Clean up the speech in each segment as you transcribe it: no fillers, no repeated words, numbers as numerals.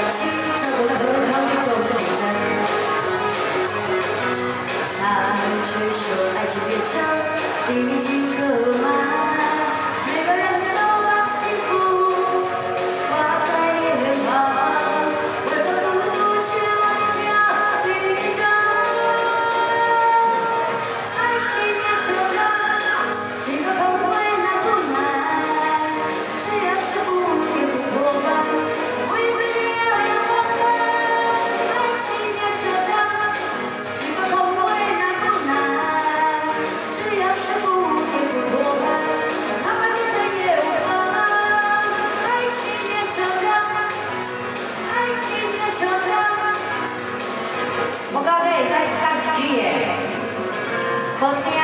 心，找不到和好的终点站。他们却说爱情变成历经刻码，每个人都把幸福挂在脸庞，为何独独却忘掉一张？爱情变成长，几个空位难不难？只要是不也不脱班，为自己要有光环。爱情变成长，几个空位难不难？只要是不也不脱班，哪怕真的也无妨。爱情变成长，爱情变成长。我刚才会使讲一句的，无声啦。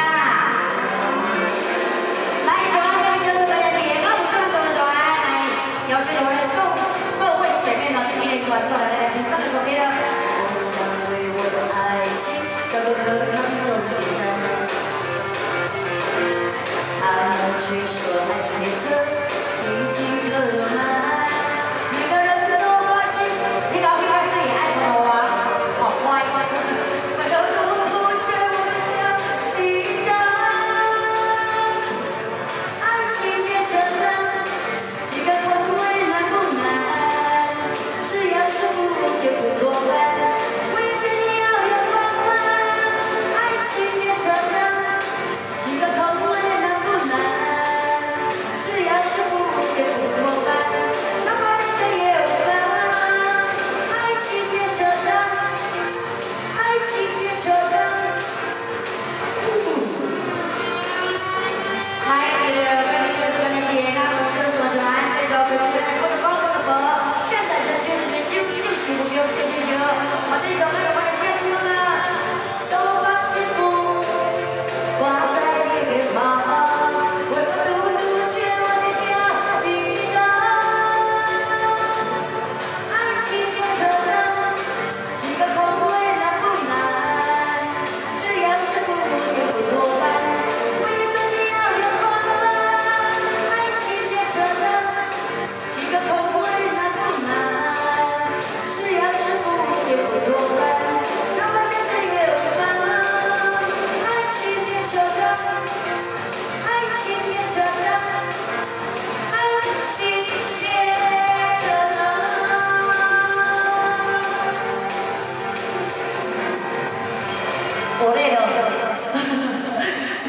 来，台湾这边叫做专业的，那我们上手的来，邀请我们的各位姐妹们，一起团来听上的歌曲。我想为我的爱情找个可靠终点站，他们却说爱情变成历经刻码，每个人都把幸福。你搞屁事也爱从我啊，好乖。为了付出却忘了一张。爱情变成长，几个空位难不难？只要是不也不脱班，为自己要有光环。爱情变成长，几个空位难不难？只要是不也不脱班，哪怕真正也无妨。爱情变成长，爱情变成长。嗨，各位车主们的点啊，我车主们的爱，这个各位我的光我的佛，现在的圈子就秀幸福，不用秀秀秀，我这种那个我的前途呢，都把幸福挂在脸庞，为何独独却忘掉一张？爱情变成长，几个空位难不难？只要是不也不脱班，为自己要有光环。爱情变成长，几个空位难不难？只要是不也不脱班，哪怕真正也无妨。爱情变成长，爱情变成长，爱情变。